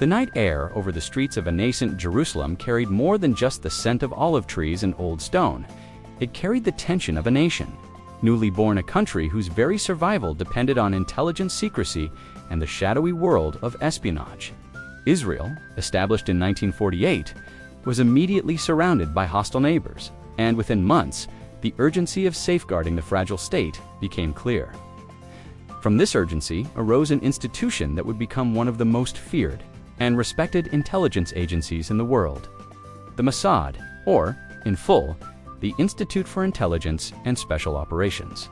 The night air over the streets of a nascent Jerusalem carried more than just the scent of olive trees and old stone. It carried the tension of a nation, newly born, a country whose very survival depended on intelligence secrecy and the shadowy world of espionage. Israel, established in 1948, was immediately surrounded by hostile neighbors, and within months, the urgency of safeguarding the fragile state became clear. From this urgency arose an institution that would become one of the most feared and respected intelligence agencies in the world, the Mossad, or, in full, the Institute for Intelligence and Special Operations.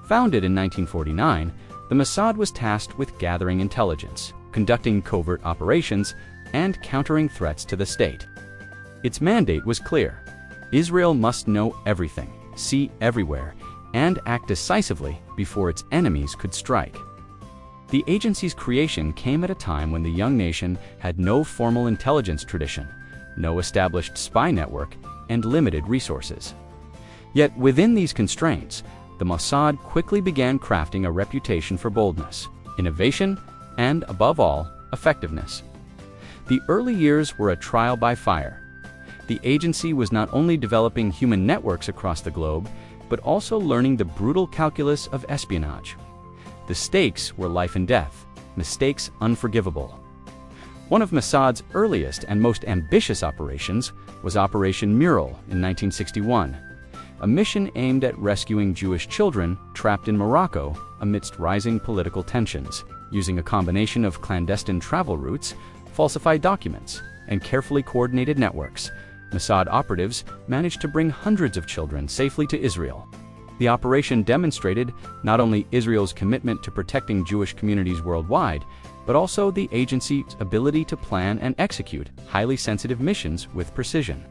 Founded in 1949, the Mossad was tasked with gathering intelligence, conducting covert operations, and countering threats to the state. Its mandate was clear: Israel must know everything, see everywhere, and act decisively before its enemies could strike. The agency's creation came at a time when the young nation had no formal intelligence tradition, no established spy network, and limited resources. Yet within these constraints, the Mossad quickly began crafting a reputation for boldness, innovation, and, above all, effectiveness. The early years were a trial by fire. The agency was not only developing human networks across the globe, but also learning the brutal calculus of espionage. The stakes were life and death, mistakes unforgivable. One of Mossad's earliest and most ambitious operations was Operation Mural in 1961, a mission aimed at rescuing Jewish children trapped in Morocco amidst rising political tensions. Using a combination of clandestine travel routes, falsified documents, and carefully coordinated networks, Mossad operatives managed to bring hundreds of children safely to Israel. The operation demonstrated not only Israel's commitment to protecting Jewish communities worldwide, but also the agency's ability to plan and execute highly sensitive missions with precision.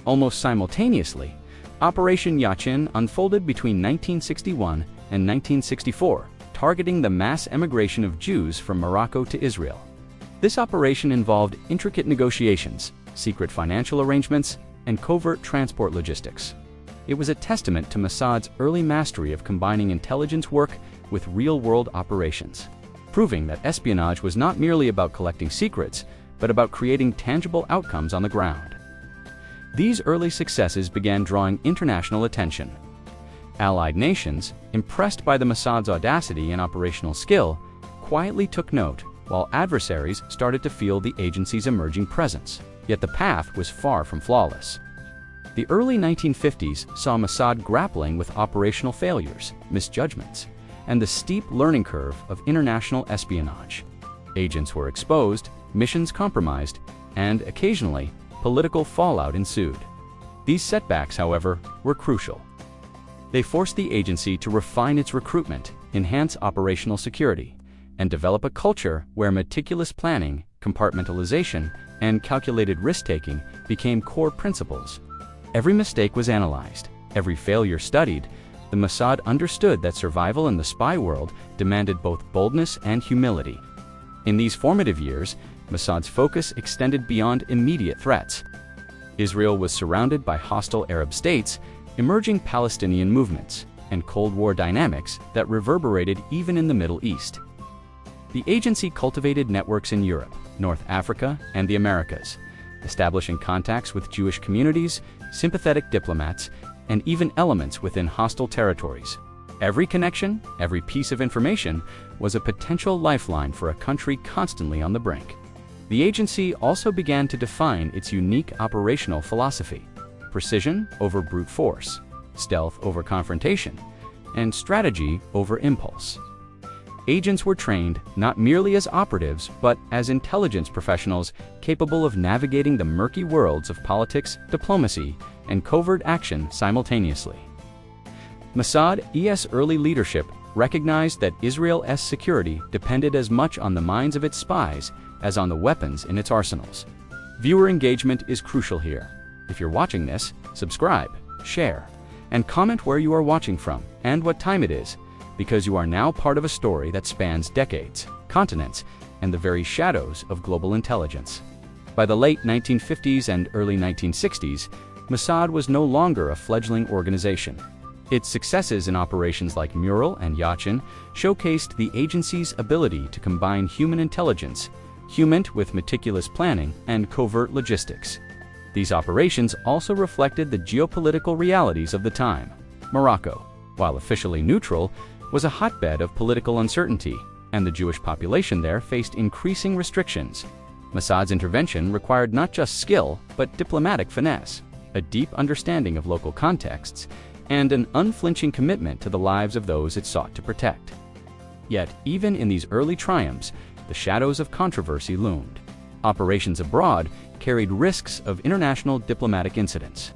Almost simultaneously, Operation Yachin unfolded between 1961 and 1964, targeting the mass emigration of Jews from Morocco to Israel. This operation involved intricate negotiations, secret financial arrangements, and covert transport logistics. It was a testament to Mossad's early mastery of combining intelligence work with real-world operations, proving that espionage was not merely about collecting secrets, but about creating tangible outcomes on the ground. These early successes began drawing international attention. Allied nations, impressed by the Mossad's audacity and operational skill, quietly took note, while adversaries started to feel the agency's emerging presence. Yet the path was far from flawless. The early 1950s saw Mossad grappling with operational failures, misjudgments, and the steep learning curve of international espionage. Agents were exposed, missions compromised, and occasionally, political fallout ensued. These setbacks, however, were crucial. They forced the agency to refine its recruitment, enhance operational security, and develop a culture where meticulous planning, compartmentalization, and calculated risk-taking became core principles. Every mistake was analyzed, every failure studied. The Mossad understood that survival in the spy world demanded both boldness and humility. In these formative years, Mossad's focus extended beyond immediate threats. Israel was surrounded by hostile Arab states, emerging Palestinian movements, and Cold War dynamics that reverberated even in the Middle East. The agency cultivated networks in Europe, North Africa, and the Americas, establishing contacts with Jewish communities, sympathetic diplomats, and even elements within hostile territories. Every connection, every piece of information, was a potential lifeline for a country constantly on the brink. The agency also began to define its unique operational philosophy: precision over brute force, stealth over confrontation, and strategy over impulse. Agents were trained not merely as operatives, but as intelligence professionals capable of navigating the murky worlds of politics, diplomacy, and covert action simultaneously. Mossad's early leadership recognized that Israel's security depended as much on the minds of its spies as on the weapons in its arsenals. Viewer engagement is crucial here. If you're watching this, subscribe, share, and comment where you are watching from and what time it is, because you are now part of a story that spans decades, continents, and the very shadows of global intelligence. By the late 1950s and early 1960s, Mossad was no longer a fledgling organization. Its successes in operations like Mural and Yachin showcased the agency's ability to combine human intelligence HUMINT with meticulous planning and covert logistics. These operations also reflected the geopolitical realities of the time. Morocco, while officially neutral, was a hotbed of political uncertainty, and the Jewish population there faced increasing restrictions. Mossad's intervention required not just skill, but diplomatic finesse, a deep understanding of local contexts, and an unflinching commitment to the lives of those it sought to protect. Yet, even in these early triumphs, the shadows of controversy loomed. Operations abroad carried risks of international diplomatic incidents,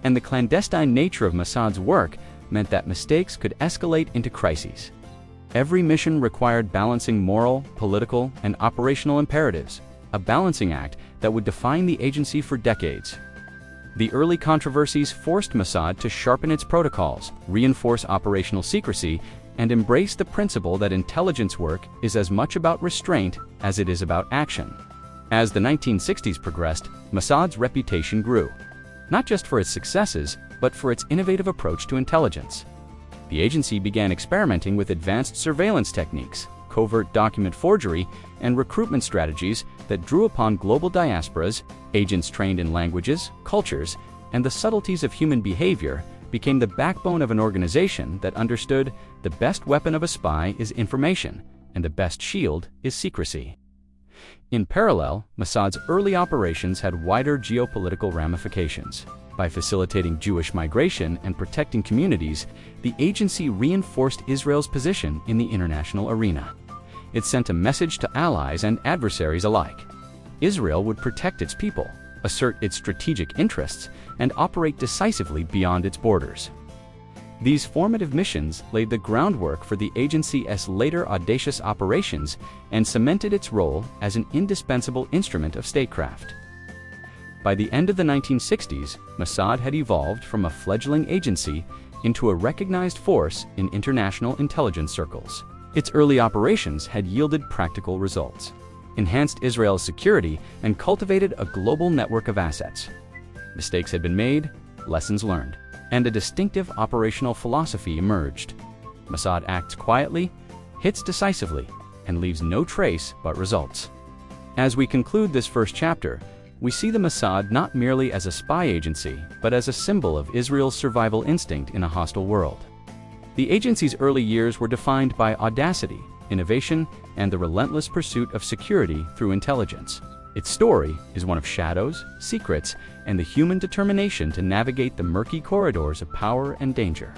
and the clandestine nature of Mossad's work meant that mistakes could escalate into crises. Every mission required balancing moral, political, and operational imperatives, a balancing act that would define the agency for decades. The early controversies forced Mossad to sharpen its protocols, reinforce operational secrecy, and embrace the principle that intelligence work is as much about restraint as it is about action. As the 1960s progressed, Mossad's reputation grew, not just for its successes, but for its innovative approach to intelligence. The agency began experimenting with advanced surveillance techniques, covert document forgery, and recruitment strategies that drew upon global diasporas. Agents trained in languages, cultures, and the subtleties of human behavior became the backbone of an organization that understood the best weapon of a spy is information, and the best shield is secrecy. In parallel, Mossad's early operations had wider geopolitical ramifications. By facilitating Jewish migration and protecting communities, the agency reinforced Israel's position in the international arena. It sent a message to allies and adversaries alike. Israel would protect its people, assert its strategic interests, and operate decisively beyond its borders. These formative missions laid the groundwork for the agency's later audacious operations and cemented its role as an indispensable instrument of statecraft. By the end of the 1960s, Mossad had evolved from a fledgling agency into a recognized force in international intelligence circles. Its early operations had yielded practical results, enhanced Israel's security, and cultivated a global network of assets. Mistakes had been made, lessons learned, and a distinctive operational philosophy emerged. Mossad acts quietly, hits decisively, and leaves no trace but results. As we conclude this first chapter, we see the Mossad not merely as a spy agency, but as a symbol of Israel's survival instinct in a hostile world. The agency's early years were defined by audacity, innovation, and the relentless pursuit of security through intelligence. Its story is one of shadows, secrets, and the human determination to navigate the murky corridors of power and danger.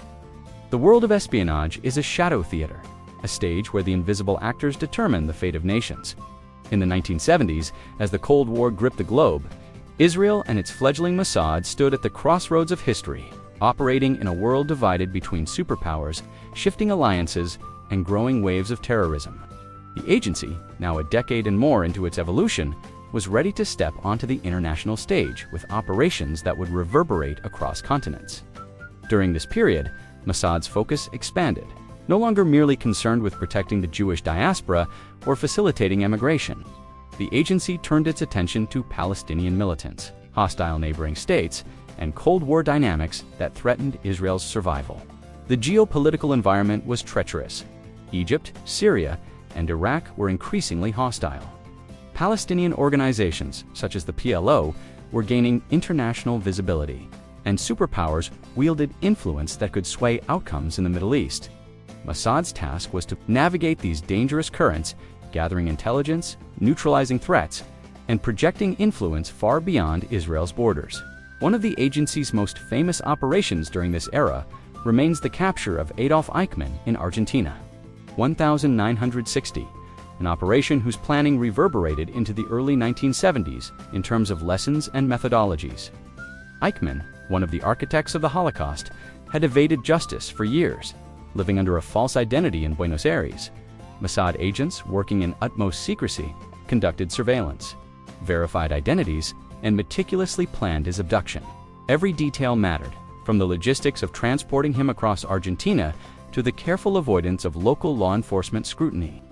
The world of espionage is a shadow theater, a stage where the invisible actors determine the fate of nations. In the 1970s, as the Cold War gripped the globe, Israel and its fledgling Mossad stood at the crossroads of history, operating in a world divided between superpowers, shifting alliances, and growing waves of terrorism. The agency, now a decade and more into its evolution, was ready to step onto the international stage with operations that would reverberate across continents. During this period, Mossad's focus expanded, no longer merely concerned with protecting the Jewish diaspora or facilitating emigration. The agency turned its attention to Palestinian militants, hostile neighboring states, and Cold War dynamics that threatened Israel's survival. The geopolitical environment was treacherous. Egypt, Syria, and Iraq were increasingly hostile. Palestinian organizations, such as the PLO, were gaining international visibility, and superpowers wielded influence that could sway outcomes in the Middle East. Mossad's task was to navigate these dangerous currents, gathering intelligence, neutralizing threats, and projecting influence far beyond Israel's borders. One of the agency's most famous operations during this era remains the capture of Adolf Eichmann in Argentina, 1960, an operation whose planning reverberated into the early 1970s in terms of lessons and methodologies. Eichmann, one of the architects of the Holocaust, had evaded justice for years, living under a false identity in Buenos Aires. Mossad agents, working in utmost secrecy, conducted surveillance, verified identities, and meticulously planned his abduction. Every detail mattered, from the logistics of transporting him across Argentina to the careful avoidance of local law enforcement scrutiny.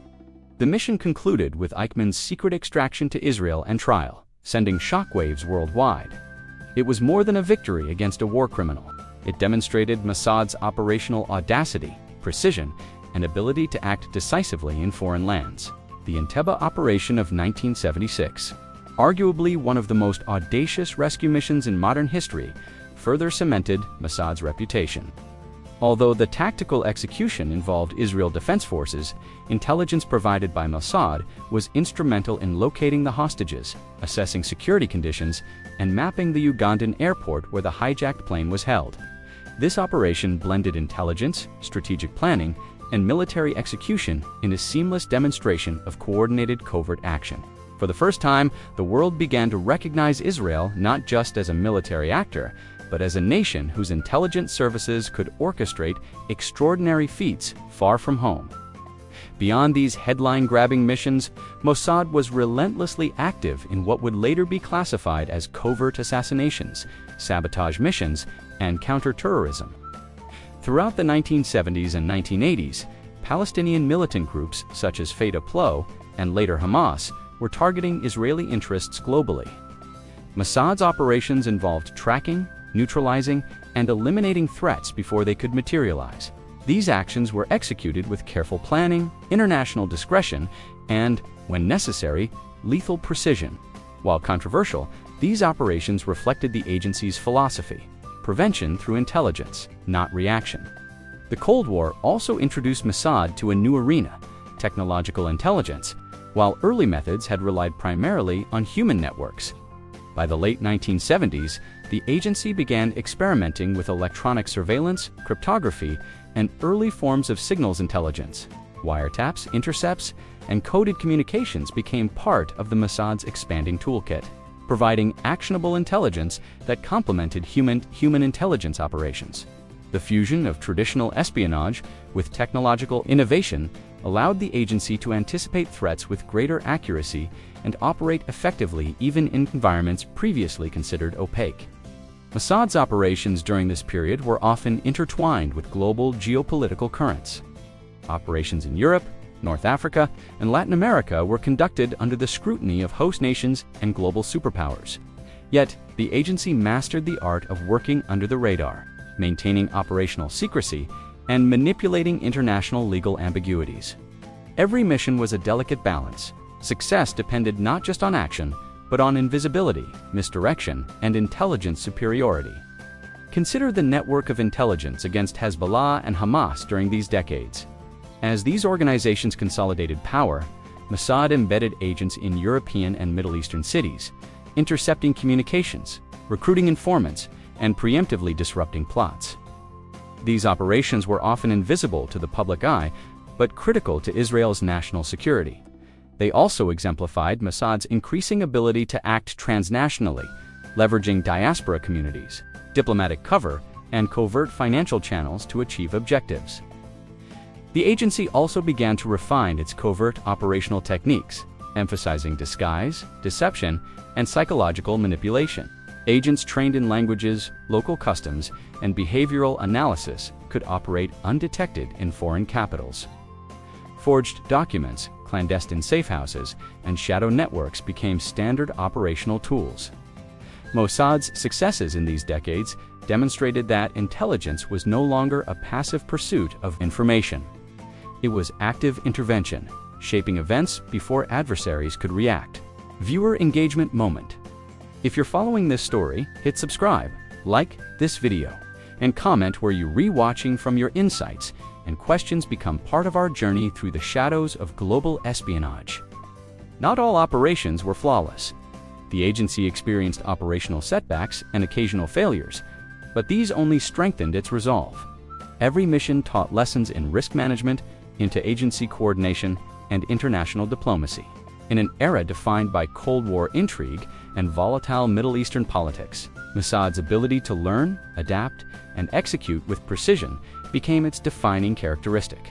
The mission concluded with Eichmann's secret extraction to Israel and trial, sending shockwaves worldwide. It was more than a victory against a war criminal. It demonstrated Mossad's operational audacity, precision, and ability to act decisively in foreign lands. the Entebbe operation of 1976, arguably one of the most audacious rescue missions in modern history, further cemented Mossad's reputation. Although the tactical execution involved Israel Defense Forces, intelligence provided by Mossad was instrumental in locating the hostages, assessing security conditions, and mapping the Ugandan airport where the hijacked plane was held. This operation blended intelligence, strategic planning, and military execution in a seamless demonstration of coordinated covert action. For the first time, the world began to recognize Israel not just as a military actor, but as a nation whose intelligence services could orchestrate extraordinary feats far from home. Beyond these headline-grabbing missions, Mossad was relentlessly active in what would later be classified as covert assassinations, sabotage missions, and counterterrorism. Throughout the 1970s and 1980s, Palestinian militant groups such as Fatah Plo and later Hamas were targeting Israeli interests globally. Mossad's operations involved tracking, neutralizing, and eliminating threats before they could materialize. These actions were executed with careful planning, international discretion, and, when necessary, lethal precision. While controversial, these operations reflected the agency's philosophy: prevention through intelligence, not reaction. The Cold War also introduced Mossad to a new arena: technological intelligence, while early methods had relied primarily on human networks. By the late 1970s, the agency began experimenting with electronic surveillance, cryptography, and early forms of signals intelligence. Wiretaps, intercepts, and coded communications became part of the Mossad's expanding toolkit, providing actionable intelligence that complemented human intelligence operations. The fusion of traditional espionage with technological innovation allowed the agency to anticipate threats with greater accuracy and operate effectively even in environments previously considered opaque. Mossad's operations during this period were often intertwined with global geopolitical currents. Operations in Europe, North Africa, and Latin America were conducted under the scrutiny of host nations and global superpowers. Yet, the agency mastered the art of working under the radar, maintaining operational secrecy, and manipulating international legal ambiguities. Every mission was a delicate balance. Success depended not just on action, but on invisibility, misdirection, and intelligence superiority. Consider the network of intelligence against Hezbollah and Hamas during these decades. As these organizations consolidated power, Mossad embedded agents in European and Middle Eastern cities, intercepting communications, recruiting informants, and preemptively disrupting plots. These operations were often invisible to the public eye, but critical to Israel's national security. They also exemplified Mossad's increasing ability to act transnationally, leveraging diaspora communities, diplomatic cover, and covert financial channels to achieve objectives. The agency also began to refine its covert operational techniques, emphasizing disguise, deception, and psychological manipulation. Agents trained in languages, local customs, and behavioral analysis could operate undetected in foreign capitals. Forged documents, clandestine safehouses, and shadow networks became standard operational tools. Mossad's successes in these decades demonstrated that intelligence was no longer a passive pursuit of information. It was active intervention, shaping events before adversaries could react. Viewer engagement moment. If you're following this story, hit subscribe, like this video, and comment where you're re-watching from your insights and questions become part of our journey through the shadows of global espionage. Not all operations were flawless. The agency experienced operational setbacks and occasional failures, but these only strengthened its resolve. Every mission taught lessons in risk management, interagency coordination, and international diplomacy. In an era defined by Cold War intrigue and volatile Middle Eastern politics, Mossad's ability to learn, adapt, and execute with precision became its defining characteristic.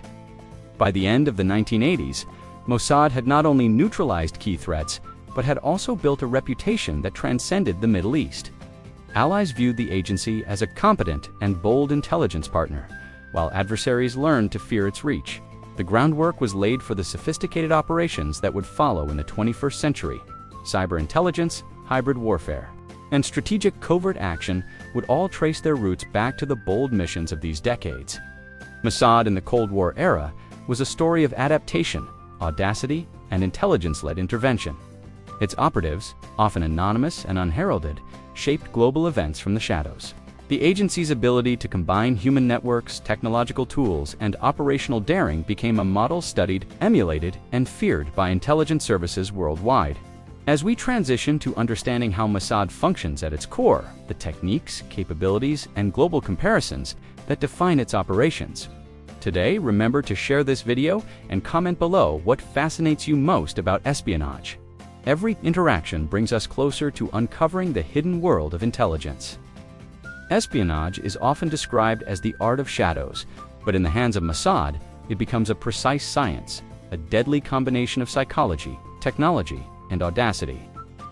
By the end of the 1980s, Mossad had not only neutralized key threats, but had also built a reputation that transcended the Middle East. Allies viewed the agency as a competent and bold intelligence partner, while adversaries learned to fear its reach. The groundwork was laid for the sophisticated operations that would follow in the 21st century. Cyber intelligence, hybrid warfare, and strategic covert action would all trace their roots back to the bold missions of these decades. Mossad in the Cold War era was a story of adaptation, audacity, and intelligence-led intervention. Its operatives, often anonymous and unheralded, shaped global events from the shadows. The agency's ability to combine human networks, technological tools, and operational daring became a model studied, emulated, and feared by intelligence services worldwide. As we transition to understanding how Mossad functions at its core, the techniques, capabilities, and global comparisons that define its operations. Today, remember to share this video and comment below what fascinates you most about espionage. Every interaction brings us closer to uncovering the hidden world of intelligence. Espionage is often described as the art of shadows, but in the hands of Mossad, it becomes a precise science, a deadly combination of psychology, technology, and audacity.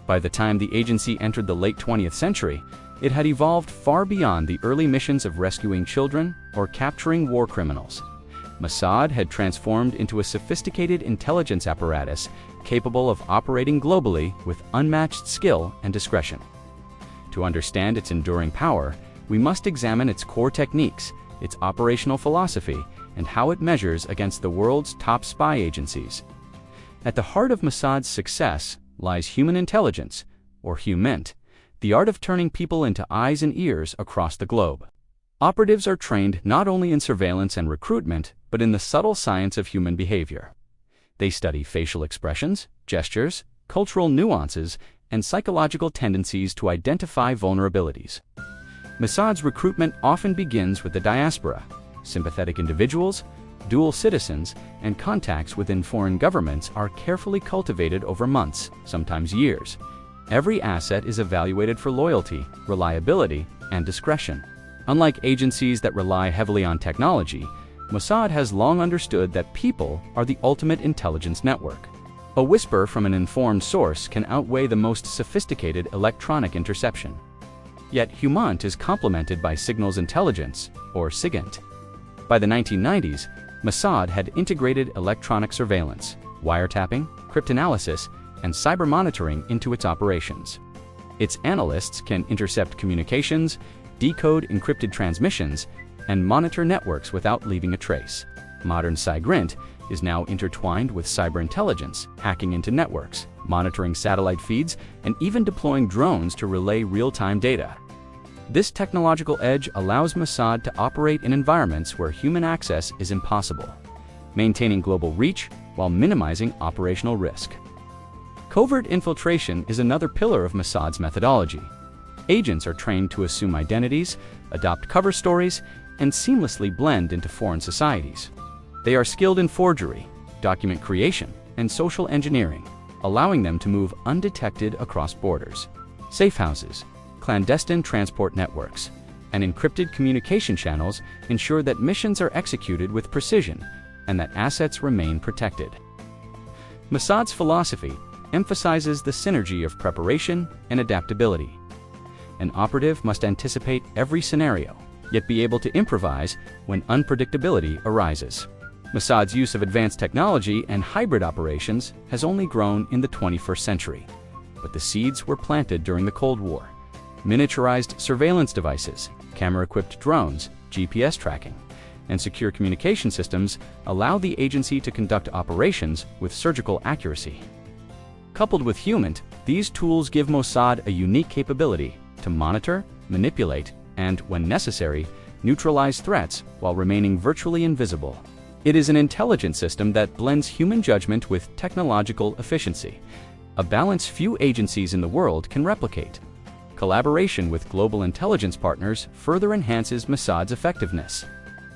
By the time the agency entered the late 20th century, it had evolved far beyond the early missions of rescuing children or capturing war criminals. Mossad had transformed into a sophisticated intelligence apparatus capable of operating globally with unmatched skill and discretion. To understand its enduring power, we must examine its core techniques, its operational philosophy, and how it measures against the world's top spy agencies. At the heart of Mossad's success lies human intelligence, or HUMINT, the art of turning people into eyes and ears across the globe. Operatives are trained not only in surveillance and recruitment, but in the subtle science of human behavior. They study facial expressions, gestures, cultural nuances, and psychological tendencies to identify vulnerabilities. Mossad's recruitment often begins with the diaspora, sympathetic individuals, dual citizens, and contacts within foreign governments are carefully cultivated over months, sometimes years. Every asset is evaluated for loyalty, reliability, and discretion. Unlike agencies that rely heavily on technology, Mossad has long understood that people are the ultimate intelligence network. A whisper from an informed source can outweigh the most sophisticated electronic interception. Yet HUMINT is complemented by signals intelligence, or SIGINT. By the 1990s, Mossad had integrated electronic surveillance, wiretapping, cryptanalysis, and cyber monitoring into its operations. Its analysts can intercept communications, decode encrypted transmissions, and monitor networks without leaving a trace. Modern SIGINT is now intertwined with cyber intelligence, hacking into networks, monitoring satellite feeds, and even deploying drones to relay real-time data. This technological edge allows Mossad to operate in environments where human access is impossible, maintaining global reach while minimizing operational risk. Covert infiltration is another pillar of Mossad's methodology. Agents are trained to assume identities, adopt cover stories, and seamlessly blend into foreign societies. They are skilled in forgery, document creation, and social engineering, allowing them to move undetected across borders. Safe houses, clandestine transport networks, and encrypted communication channels ensure that missions are executed with precision and that assets remain protected. Mossad's philosophy emphasizes the synergy of preparation and adaptability. An operative must anticipate every scenario, yet be able to improvise when unpredictability arises. Mossad's use of advanced technology and hybrid operations has only grown in the 21st century, but the seeds were planted during the Cold War. Miniaturized surveillance devices, camera-equipped drones, GPS tracking, and secure communication systems allow the agency to conduct operations with surgical accuracy. Coupled with HUMINT, these tools give Mossad a unique capability to monitor, manipulate, and, when necessary, neutralize threats while remaining virtually invisible. It is an intelligence system that blends human judgment with technological efficiency, a balance few agencies in the world can replicate. Collaboration with global intelligence partners further enhances Mossad's effectiveness.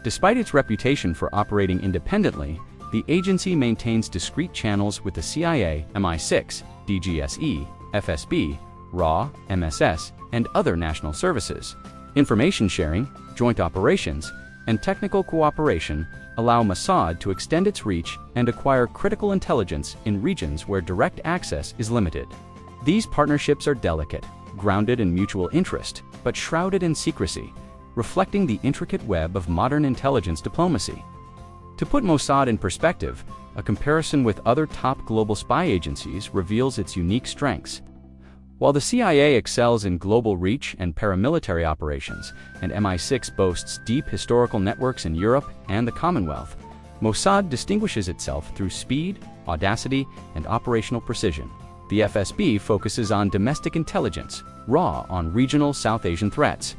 Despite its reputation for operating independently, the agency maintains discrete channels with the CIA, MI6, DGSE, FSB, RAW, MSS, and other national services. Information sharing, joint operations, and technical cooperation allow Mossad to extend its reach and acquire critical intelligence in regions where direct access is limited. These partnerships are delicate, grounded in mutual interest, but shrouded in secrecy, reflecting the intricate web of modern intelligence diplomacy. To put Mossad in perspective, a comparison with other top global spy agencies reveals its unique strengths. While the CIA excels in global reach and paramilitary operations, and MI6 boasts deep historical networks in Europe and the Commonwealth, Mossad distinguishes itself through speed, audacity, and operational precision. The FSB focuses on domestic intelligence, RAW on regional South Asian threats,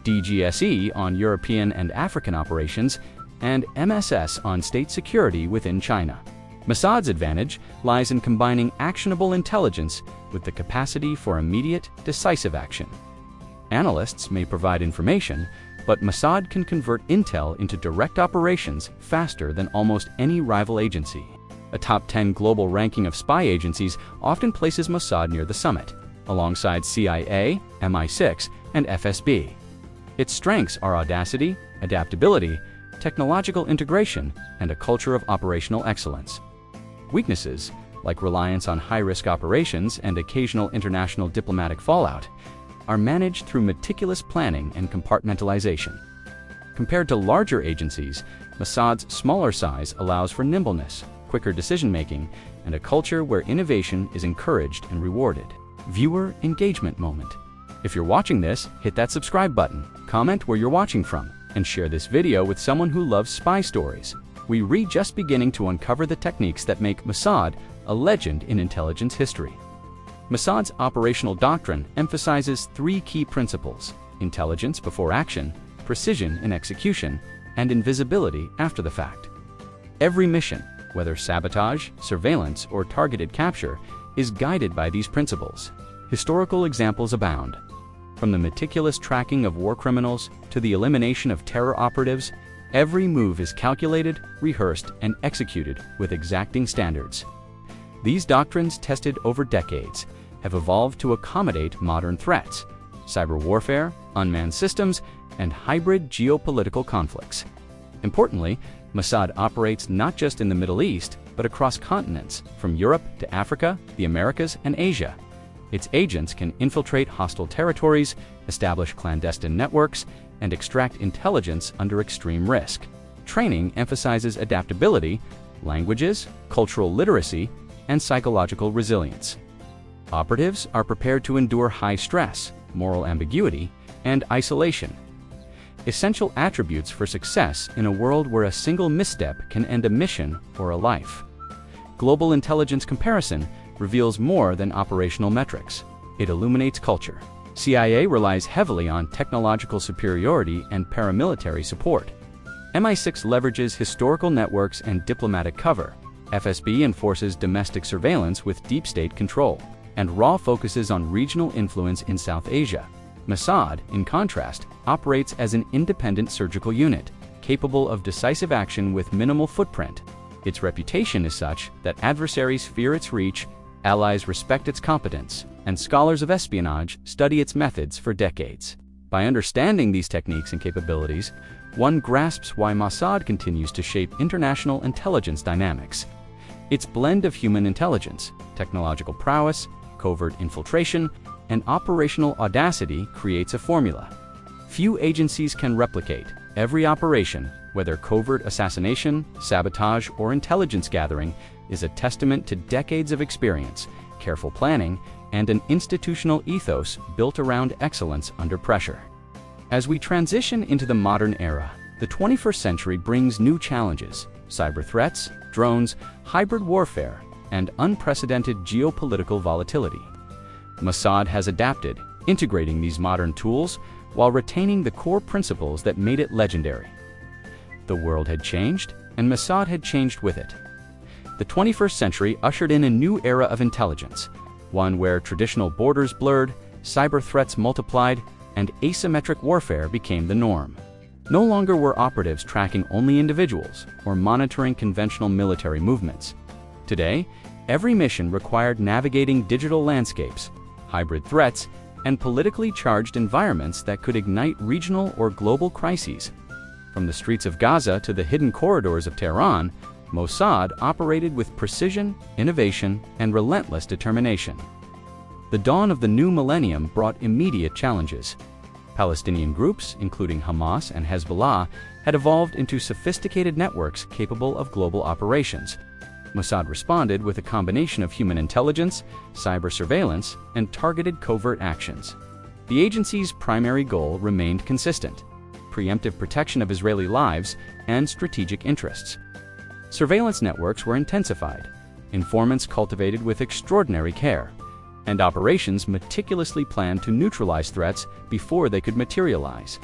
DGSE on European and African operations, and MSS on state security within China. Mossad's advantage lies in combining actionable intelligence with the capacity for immediate, decisive action. Analysts may provide information, but Mossad can convert intel into direct operations faster than almost any rival agency. A top 10 global ranking of spy agencies often places Mossad near the summit, alongside CIA, MI6, and FSB. Its strengths are audacity, adaptability, technological integration, and a culture of operational excellence. Weaknesses, like reliance on high-risk operations and occasional international diplomatic fallout, are managed through meticulous planning and compartmentalization. Compared to larger agencies, Mossad's smaller size allows for nimbleness, quicker decision-making, and a culture where innovation is encouraged and rewarded. Viewer engagement moment. If you're watching this, hit that subscribe button, comment where you're watching from, and share this video with someone who loves spy stories. We're just beginning to uncover the techniques that make Mossad a legend in intelligence history. Mossad's operational doctrine emphasizes three key principles: intelligence before action, precision in execution, and invisibility after the fact. Every mission, whether sabotage, surveillance, or targeted capture, is guided by these principles. Historical examples abound. From the meticulous tracking of war criminals to the elimination of terror operatives, every move is calculated, rehearsed, and executed with exacting standards. These doctrines, tested over decades, have evolved to accommodate modern threats, cyber warfare, unmanned systems, and hybrid geopolitical conflicts. Importantly, Mossad operates not just in the Middle East, but across continents, from Europe to Africa, the Americas, and Asia. Its agents can infiltrate hostile territories, establish clandestine networks, and extract intelligence under extreme risk. Training emphasizes adaptability, languages, cultural literacy, and psychological resilience. Operatives are prepared to endure high stress, moral ambiguity, and isolation, essential attributes for success in a world where a single misstep can end a mission or a life. Global intelligence comparison reveals more than operational metrics. It illuminates culture. CIA relies heavily on technological superiority and paramilitary support. MI6 leverages historical networks and diplomatic cover. FSB enforces domestic surveillance with deep state control, and RAW focuses on regional influence in South Asia. Mossad, in contrast, operates as an independent surgical unit, capable of decisive action with minimal footprint. Its reputation is such that adversaries fear its reach, allies respect its competence, and scholars of espionage study its methods for decades. By understanding these techniques and capabilities, one grasps why Mossad continues to shape international intelligence dynamics. Its blend of human intelligence, technological prowess, covert infiltration, and operational audacity creates a formula few agencies can replicate. Every operation, whether covert assassination, sabotage, or intelligence gathering, is a testament to decades of experience, careful planning, and an institutional ethos built around excellence under pressure. As we transition into the modern era, the 21st century brings new challenges: cyber threats, drones, hybrid warfare, and unprecedented geopolitical volatility. Mossad has adapted, integrating these modern tools while retaining the core principles that made it legendary. The world had changed, and Mossad had changed with it. The 21st century ushered in a new era of intelligence, one where traditional borders blurred, cyber threats multiplied, and asymmetric warfare became the norm. No longer were operatives tracking only individuals or monitoring conventional military movements. Today, every mission required navigating digital landscapes, hybrid threats, and politically charged environments that could ignite regional or global crises. From the streets of Gaza to the hidden corridors of Tehran, Mossad operated with precision, innovation, and relentless determination. The dawn of the new millennium brought immediate challenges. Palestinian groups, including Hamas and Hezbollah, had evolved into sophisticated networks capable of global operations. Mossad responded with a combination of human intelligence, cyber surveillance, and targeted covert actions. The agency's primary goal remained consistent: preemptive protection of Israeli lives and strategic interests. Surveillance networks were intensified, informants cultivated with extraordinary care, and operations meticulously planned to neutralize threats before they could materialize.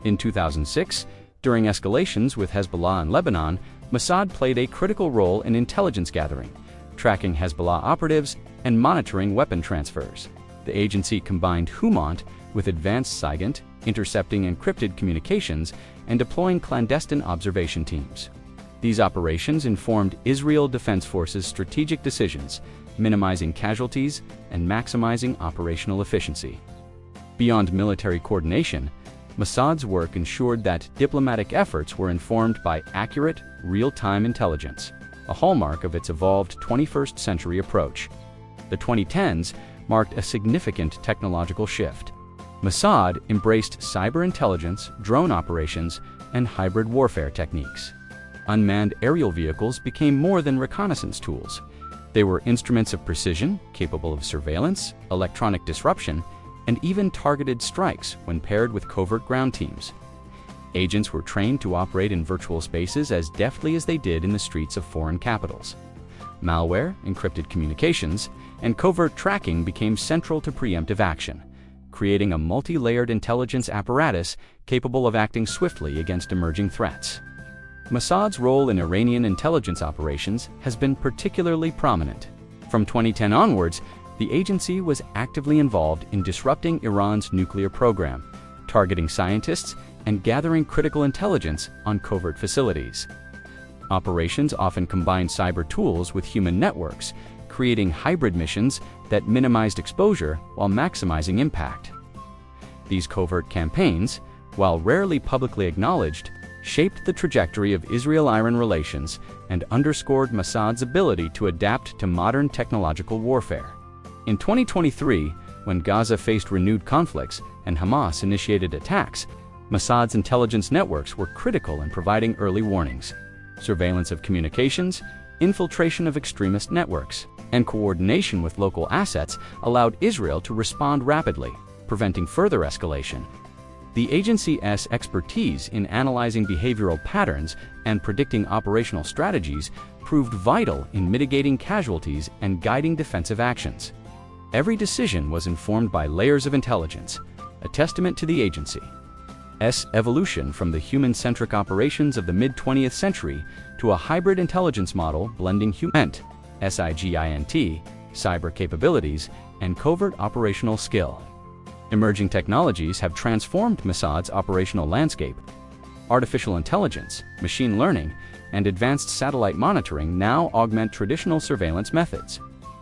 In 2006, during escalations with Hezbollah in Lebanon, Mossad played a critical role in intelligence gathering, tracking Hezbollah operatives and monitoring weapon transfers. The agency combined HUMINT with advanced SIGINT, intercepting encrypted communications and deploying clandestine observation teams. These operations informed Israel Defense Forces' strategic decisions, minimizing casualties and maximizing operational efficiency. Beyond military coordination, Mossad's work ensured that diplomatic efforts were informed by accurate, real-time intelligence, a hallmark of its evolved 21st century approach. The 2010s marked a significant technological shift. Mossad embraced cyber intelligence, drone operations, and hybrid warfare techniques. Unmanned aerial vehicles became more than reconnaissance tools. They were instruments of precision, capable of surveillance, electronic disruption, and even targeted strikes when paired with covert ground teams. Agents were trained to operate in virtual spaces as deftly as they did in the streets of foreign capitals. Malware, encrypted communications, and covert tracking became central to preemptive action, creating a multi-layered intelligence apparatus capable of acting swiftly against emerging threats. Mossad's role in Iranian intelligence operations has been particularly prominent. From 2010 onwards, the agency was actively involved in disrupting Iran's nuclear program, targeting scientists and gathering critical intelligence on covert facilities. Operations often combined cyber tools with human networks, creating hybrid missions that minimized exposure while maximizing impact. These covert campaigns, while rarely publicly acknowledged, shaped the trajectory of Israel-Iran relations and underscored Mossad's ability to adapt to modern technological warfare. In 2023, when Gaza faced renewed conflicts and Hamas initiated attacks, Mossad's intelligence networks were critical in providing early warnings. Surveillance of communications, infiltration of extremist networks, and coordination with local assets allowed Israel to respond rapidly, preventing further escalation. The agency's expertise in analyzing behavioral patterns and predicting operational strategies proved vital in mitigating casualties and guiding defensive actions. Every decision was informed by layers of intelligence, a testament to the agency's evolution from the human-centric operations of the mid-20th century to a hybrid intelligence model blending HUMINT, SIGINT, cyber capabilities, and covert operational skill. Emerging technologies have transformed Mossad's operational landscape. Artificial intelligence, machine learning, and advanced satellite monitoring now augment traditional surveillance methods.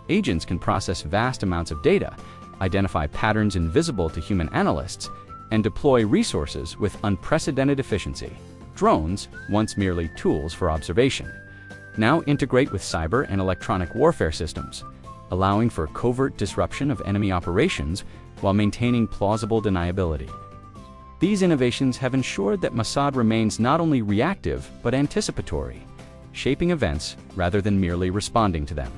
Agents can process vast amounts of data, identify patterns invisible to human analysts, and deploy resources with unprecedented efficiency. Drones, once merely tools for observation, now integrate with cyber and electronic warfare systems, allowing for covert disruption of enemy operations while maintaining plausible deniability. These innovations have ensured that Mossad remains not only reactive but anticipatory, shaping events rather than merely responding to them.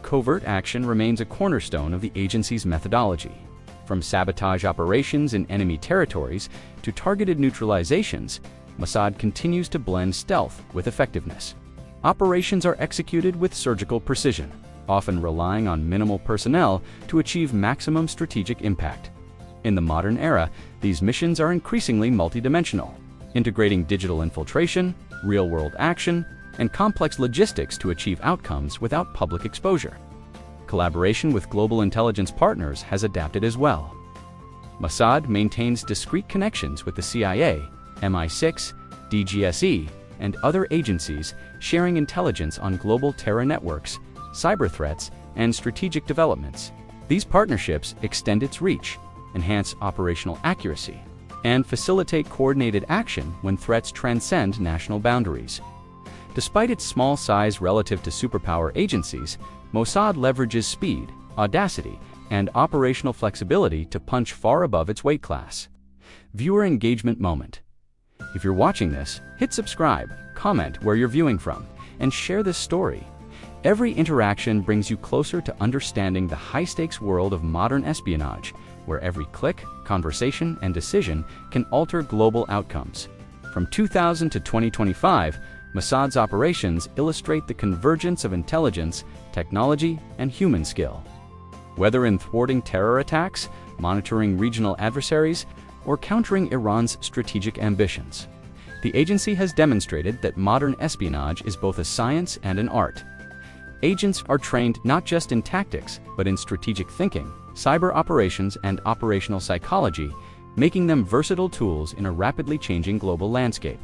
Covert action remains a cornerstone of the agency's methodology. From sabotage operations in enemy territories to targeted neutralizations, Mossad continues to blend stealth with effectiveness. Operations are executed with surgical precision, often relying on minimal personnel to achieve maximum strategic impact. In the modern era, these missions are increasingly multidimensional, integrating digital infiltration, real-world action, and complex logistics to achieve outcomes without public exposure. Collaboration with global intelligence partners has adapted as well. Mossad maintains discrete connections with the CIA, MI6, DGSE, and other agencies, sharing intelligence on global terror networks, cyber threats, and strategic developments. These partnerships extend its reach, enhance operational accuracy, and facilitate coordinated action when threats transcend national boundaries. Despite its small size relative to superpower agencies, Mossad leverages speed, audacity, and operational flexibility to punch far above its weight class. Viewer engagement moment. If you're watching this, hit subscribe, comment where you're viewing from, and share this story. Every interaction brings you closer to understanding the high-stakes world of modern espionage, where every click, conversation, and decision can alter global outcomes. From 2000 to 2025, Mossad's operations illustrate the convergence of intelligence, technology, and human skill. Whether in thwarting terror attacks, monitoring regional adversaries, or countering Iran's strategic ambitions, the agency has demonstrated that modern espionage is both a science and an art. Agents are trained not just in tactics, but in strategic thinking, cyber operations, and operational psychology, making them versatile tools in a rapidly changing global landscape.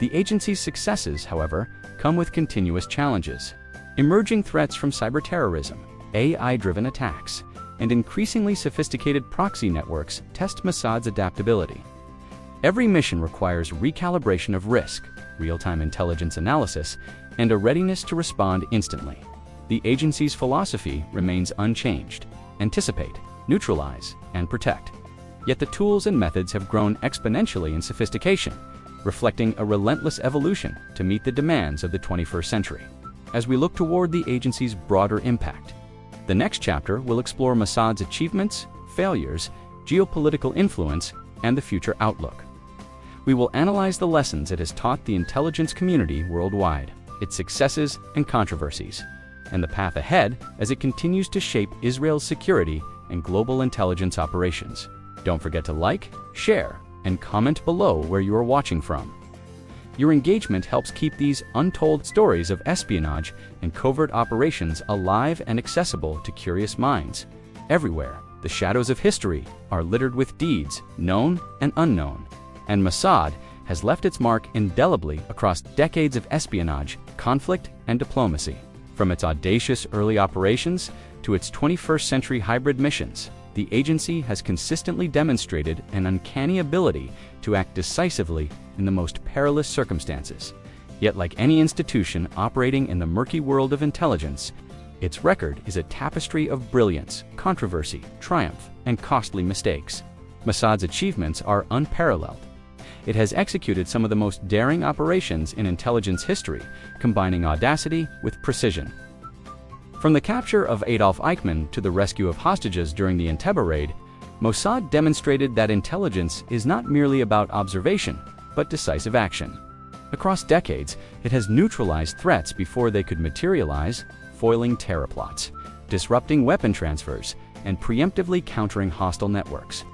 The agency's successes, however, come with continuous challenges. Emerging threats from cyber-terrorism, AI-driven attacks, and increasingly sophisticated proxy networks test Mossad's adaptability. Every mission requires recalibration of risk, real-time intelligence analysis, and a readiness to respond instantly. The agency's philosophy remains unchanged: anticipate, neutralize, and protect. Yet the tools and methods have grown exponentially in sophistication, reflecting a relentless evolution to meet the demands of the 21st century. As we look toward the agency's broader impact, the next chapter will explore Mossad's achievements, failures, geopolitical influence, and the future outlook. We will analyze the lessons it has taught the intelligence community worldwide, its successes and controversies, and the path ahead as it continues to shape Israel's security and global intelligence operations. Don't forget to like, share, and comment below where you are watching from. Your engagement helps keep these untold stories of espionage and covert operations alive and accessible to curious minds. Everywhere, the shadows of history are littered with deeds, known and unknown, and Mossad has left its mark indelibly across decades of espionage, conflict, and diplomacy. From its audacious early operations to its 21st century hybrid missions, the agency has consistently demonstrated an uncanny ability to act decisively in the most perilous circumstances. Yet, like any institution operating in the murky world of intelligence, its record is a tapestry of brilliance, controversy, triumph, and costly mistakes. Mossad's achievements are unparalleled. It has executed some of the most daring operations in intelligence history, combining audacity with precision. From the capture of Adolf Eichmann to the rescue of hostages during the Entebbe raid, Mossad demonstrated that intelligence is not merely about observation, but decisive action. Across decades, it has neutralized threats before they could materialize, foiling terror plots, disrupting weapon transfers, and preemptively countering hostile networks.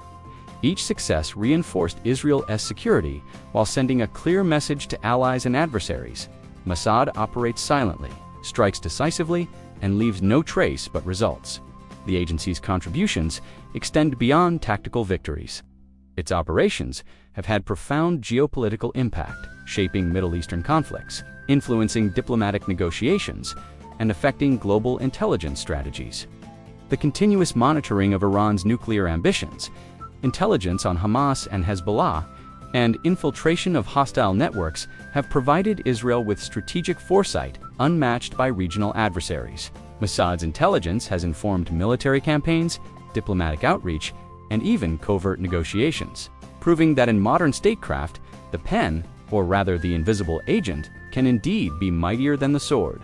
Each success reinforced Israel's security while sending a clear message to allies and adversaries: Mossad operates silently, strikes decisively, and leaves no trace but results. The agency's contributions extend beyond tactical victories. Its operations have had profound geopolitical impact, shaping Middle Eastern conflicts, influencing diplomatic negotiations, and affecting global intelligence strategies. The continuous monitoring of Iran's nuclear ambitions, intelligence on Hamas and Hezbollah, and infiltration of hostile networks have provided Israel with strategic foresight unmatched by regional adversaries. Mossad's intelligence has informed military campaigns, diplomatic outreach, and even covert negotiations, proving that in modern statecraft, the pen, or rather the invisible agent, can indeed be mightier than the sword.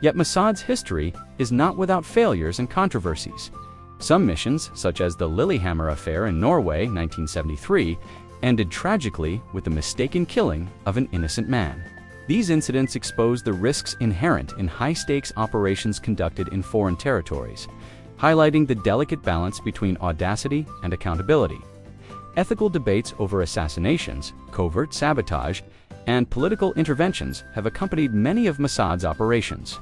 Yet Mossad's history is not without failures and controversies. Some missions, such as the Lillehammer affair in Norway, 1973, ended tragically with the mistaken killing of an innocent man. These incidents expose the risks inherent in high-stakes operations conducted in foreign territories, highlighting the delicate balance between audacity and accountability. Ethical debates over assassinations, covert sabotage, and political interventions have accompanied many of Mossad's operations.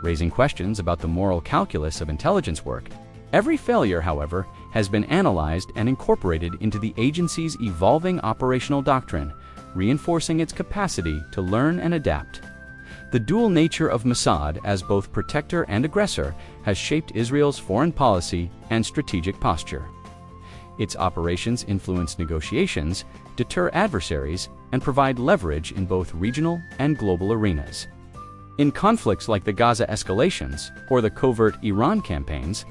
Raising questions about the moral calculus of intelligence work, every failure, however, has been analyzed and incorporated into the agency's evolving operational doctrine, reinforcing its capacity to learn and adapt. The dual nature of Mossad as both protector and aggressor has shaped Israel's foreign policy and strategic posture. Its operations influence negotiations, deter adversaries, and provide leverage in both regional and global arenas. In conflicts like the Gaza escalations or the covert Iran campaigns,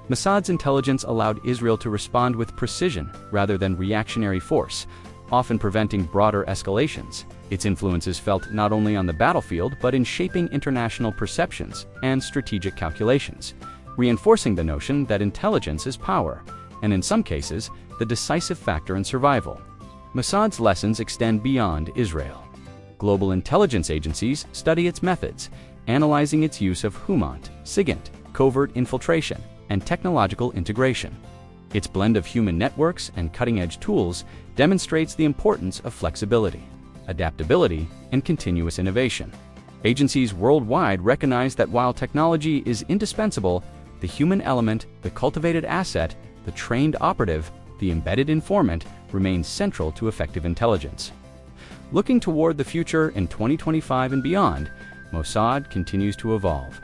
Mossad's intelligence allowed Israel to respond with precision rather than reactionary force, often preventing broader escalations. Its influence is felt not only on the battlefield but in shaping international perceptions and strategic calculations, reinforcing the notion that intelligence is power, and in some cases, the decisive factor in survival. Mossad's lessons extend beyond Israel. Global intelligence agencies study its methods, analyzing its use of HUMINT SIGINT, covert infiltration, and technological integration. Its blend of human networks and cutting-edge tools demonstrates the importance of flexibility, adaptability, and continuous innovation. Agencies worldwide recognize that while technology is indispensable, the human element, the cultivated asset, the trained operative, the embedded informant remains central to effective intelligence. Looking toward the future in 2025 and beyond, Mossad continues to evolve.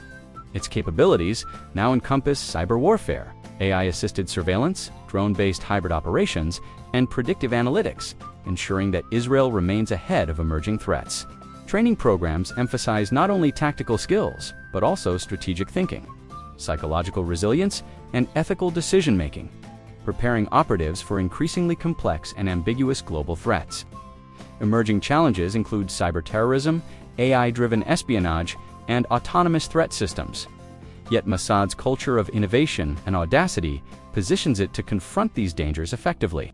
Its capabilities now encompass cyber warfare, AI-assisted surveillance, drone-based hybrid operations, and predictive analytics, ensuring that Israel remains ahead of emerging threats. Training programs emphasize not only tactical skills, but also strategic thinking, psychological resilience, and ethical decision-making, preparing operatives for increasingly complex and ambiguous global threats. Emerging challenges include cyber-terrorism, AI-driven espionage, and autonomous threat systems. Yet Mossad's culture of innovation and audacity positions it to confront these dangers effectively.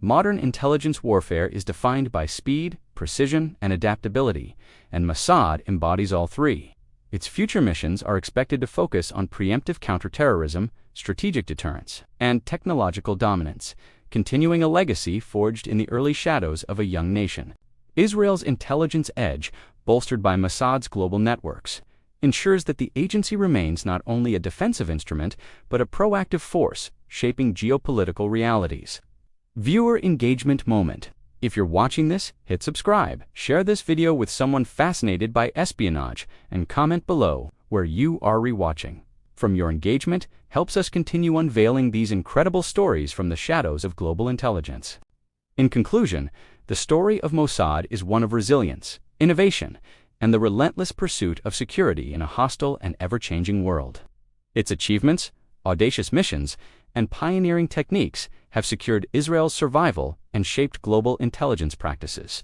Modern intelligence warfare is defined by speed, precision, and adaptability, and Mossad embodies all three. Its future missions are expected to focus on preemptive counterterrorism, strategic deterrence, and technological dominance, continuing a legacy forged in the early shadows of a young nation. Israel's intelligence edge, bolstered by Mossad's global networks, ensures that the agency remains not only a defensive instrument, but a proactive force shaping geopolitical realities. Viewer engagement moment. If you're watching this, hit subscribe, share this video with someone fascinated by espionage, and comment below where you are rewatching. From your engagement helps us continue unveiling these incredible stories from the shadows of global intelligence. In conclusion, the story of Mossad is one of resilience, innovation, and the relentless pursuit of security in a hostile and ever-changing world. Its achievements, audacious missions, and pioneering techniques have secured Israel's survival and shaped global intelligence practices.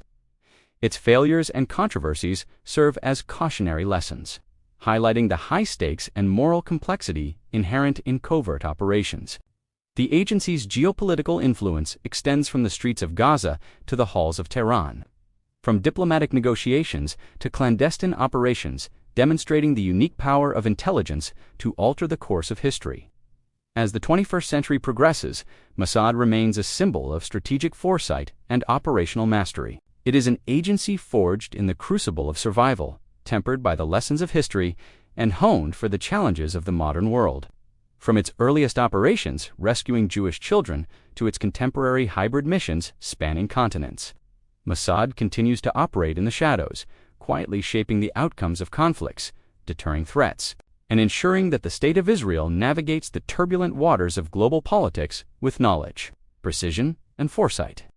Its failures and controversies serve as cautionary lessons, highlighting the high stakes and moral complexity inherent in covert operations. The agency's geopolitical influence extends from the streets of Gaza to the halls of Tehran, from diplomatic negotiations to clandestine operations, demonstrating the unique power of intelligence to alter the course of history. As the 21st century progresses, Mossad remains a symbol of strategic foresight and operational mastery. It is an agency forged in the crucible of survival, tempered by the lessons of history, and honed for the challenges of the modern world. From its earliest operations, rescuing Jewish children, to its contemporary hybrid missions spanning continents, Mossad continues to operate in the shadows, quietly shaping the outcomes of conflicts, deterring threats, and ensuring that the State of Israel navigates the turbulent waters of global politics with knowledge, precision, and foresight.